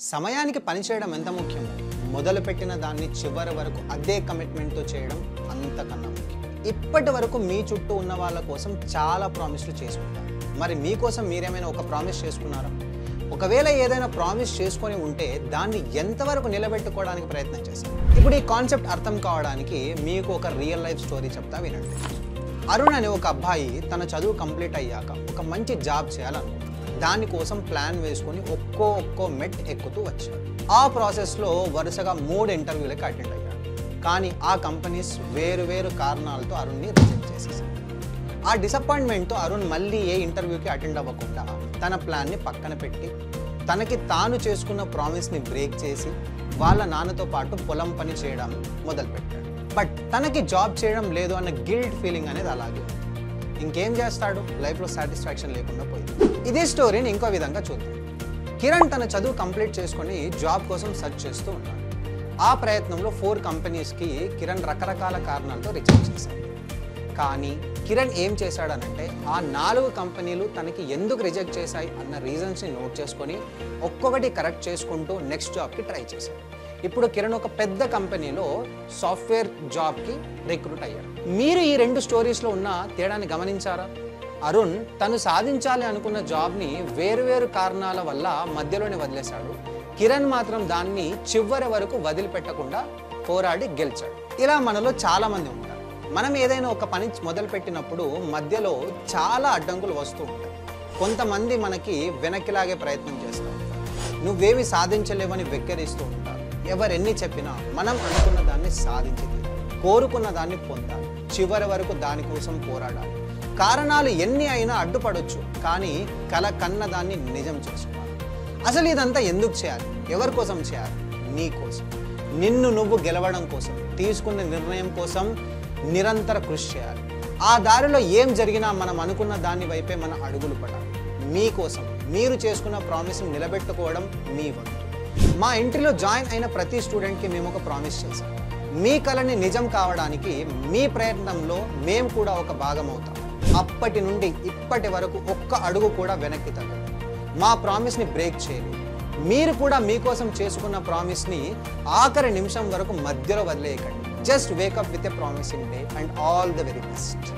సమయానికి పని చేయడం ఎంత ముఖ్యమో మొదలుపెట్టిన దాన్ని చివరి వరకు అదే కమిట్మెంట్తో చేయడం అంతకన్నా ముఖ్యం. ఇప్పటి వరకు మీ చుట్టూ ఉన్న వాళ్ళ కోసం చాలా ప్రామిస్లు చేసుకుంటారు. మరి మీకోసం మీరేమైనా ఒక ప్రామిస్ చేసుకున్నారా? ఒకవేళ ఏదైనా ప్రామిస్ చేసుకొని ఉంటే దాన్ని ఎంతవరకు నిలబెట్టుకోవడానికి ప్రయత్నం చేశారు? ఇప్పుడు ఈ కాన్సెప్ట్ అర్థం కావడానికి మీకు ఒక రియల్ లైఫ్ స్టోరీ చెప్తా వినండి. అరుణ్ అనే ఒక అబ్బాయి తన చదువు కంప్లీట్ అయ్యాక ఒక మంచి జాబ్ చేయాలనుకుంటున్నాడు. దానికోసం ప్లాన్ వేసుకొని ఒక్కో మెట్ ఎక్కుతూ వచ్చాడు. ఆ ప్రాసెస్లో వరుసగా 3 ఇంటర్వ్యూలకి అటెండ్ అయ్యాడు. కానీ ఆ కంపెనీస్ వేరు కారణాలతో అరుణ్ని రిజెక్ట్ చేసేసారు. ఆ డిసప్పాయింట్మెంట్తో అరుణ్ మళ్ళీ ఏ ఇంటర్వ్యూకి అటెండ్ అవ్వకుండా తన ప్లాన్ని పక్కన పెట్టి తనకి తాను చేసుకున్న ప్రామిస్ని బ్రేక్ చేసి వాళ్ళ నాన్నతో పాటు పొలం పని చేయడం మొదలుపెట్టాడు. బట్ తనకి జాబ్ చేయడం లేదు అన్న గిల్ట్ ఫీలింగ్ అనేది అలాగే ఉంది. ఇంకేం చేస్తాడు? లైఫ్లో సాటిస్ఫాక్షన్ లేకుండా పోయింది. ఇదే స్టోరీని ఇంకో విధంగా చూద్దాం. కిరణ్ తన చదువు కంప్లీట్ చేసుకొని జాబ్ కోసం సెర్చ్ చేస్తూ ఉన్నాడు. ఆ ప్రయత్నంలో 4 కంపెనీస్కి కిరణ్ రకరకాల కారణాలతో రిజెక్ట్ చేశాడు. కానీ కిరణ్ ఏం చేశాడనంటే ఆ 4 కంపెనీలు తనకి ఎందుకు రిజెక్ట్ చేశాయి అన్న రీజన్స్ని నోట్ చేసుకొని ఒక్కొక్కటి కరెక్ట్ చేసుకుంటూ నెక్స్ట్ జాబ్కి ట్రై చేశాడు. ఇప్పుడు కిరణ్ ఒక పెద్ద కంపెనీలో సాఫ్ట్వేర్ జాబ్కి రిక్రూట్ అయ్యాడు. మీరు ఈ 2 స్టోరీస్లో ఉన్న తేడాని గమనించారా? అరుణ్ తను సాధించాలి అనుకున్న జాబ్ని వేరు కారణాల వల్ల మధ్యలోనే వదిలేశాడు. కిరణ్ మాత్రం దాన్ని చివరి వరకు వదిలిపెట్టకుండా పోరాడి గెలిచాడు. ఇలా మనలో చాలా మంది ఉంటారు. మనం ఏదైనా ఒక పని మొదలుపెట్టినప్పుడు మధ్యలో చాలా అడ్డంకులు వస్తూ ఉంటాయి. కొంతమంది మనకి వెనక్కిలాగే ప్రయత్నం చేస్తూ ఉంటారు. నువ్వేమి సాధించలేవని వెక్కిరిస్తూ ఉంటారు. ఎవరెన్ని చెప్పినా మనం అనుకున్న దాన్ని సాధించి కోరుకున్న దాన్ని పొందాలి. చివరి వరకు దానికోసం పోరాడాలి. కారణాలు ఎన్ని అయినా అడ్డుపడొచ్చు, కానీ కల కన్న దాన్ని నిజం చేసుకోవాలి. అసలు ఇదంతా ఎందుకు చేయాలి? ఎవరి కోసం చేయాలి? నీ కోసం. నిన్ను నువ్వు గెలవడం కోసం, తీసుకున్న నిర్ణయం కోసం నిరంతర కృషి చేయాలి. ఆ దారిలో ఏం జరిగినా మనం అనుకున్న దాని వైపే మన అడుగులు పడాలి. మీకోసం మీరు చేసుకున్న ప్రామిస్ని నిలబెట్టుకోవడం మీ వంతు. మా ఇంటిలో జాయిన్ అయిన ప్రతి స్టూడెంట్కి మేము ఒక ప్రామిస్ చేశాం. మీ కలని నిజం కావడానికి మీ ప్రయత్నంలో మేము కూడా ఒక భాగం అవుతాం. అప్పటి నుండి ఇప్పటి వరకు ఒక్క అడుగు కూడా వెనక్కి తగ్గదు. మా ప్రామిస్ని బ్రేక్ చేయలేదు. మీరు కూడా మీకోసం చేసుకున్న ప్రామిస్ని ఆఖరి నిమిషం వరకు మధ్యలో వదిలేయకండి. Just wake up with a promising day and all the very best.